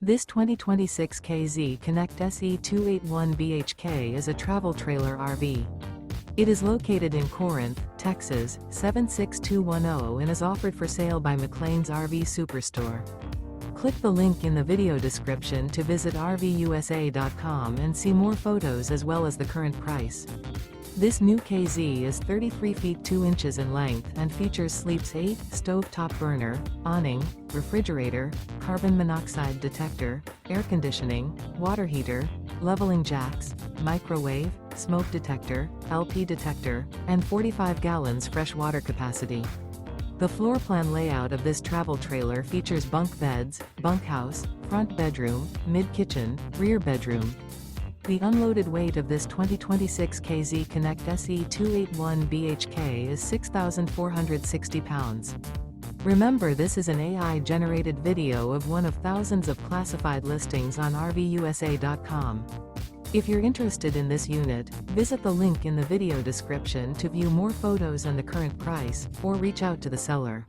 This 2026 KZ Connect SE281BHK is a travel trailer RV. It is located in Corinth, Texas, 76210 and is offered for sale by McClain's RV Superstore. Click the link in the video description to visit RVUSA.com and see more photos as well as the current price. This new KZ is 33 feet 2 inches in length and features sleeps 8, stovetop burner, awning, refrigerator, carbon monoxide detector, air conditioning, water heater, leveling jacks, microwave, smoke detector, LP detector, and 45 gallons fresh water capacity. The floor plan layout of this travel trailer features bunk beds, bunkhouse, front bedroom, mid-kitchen, rear bedroom. The unloaded weight of this 2026 KZ Connect SE281BHK is 6,460 pounds. Remember, this is an AI-generated video of one of thousands of classified listings on RVUSA.com. If you're interested in this unit, visit the link in the video description to view more photos and the current price, or reach out to the seller.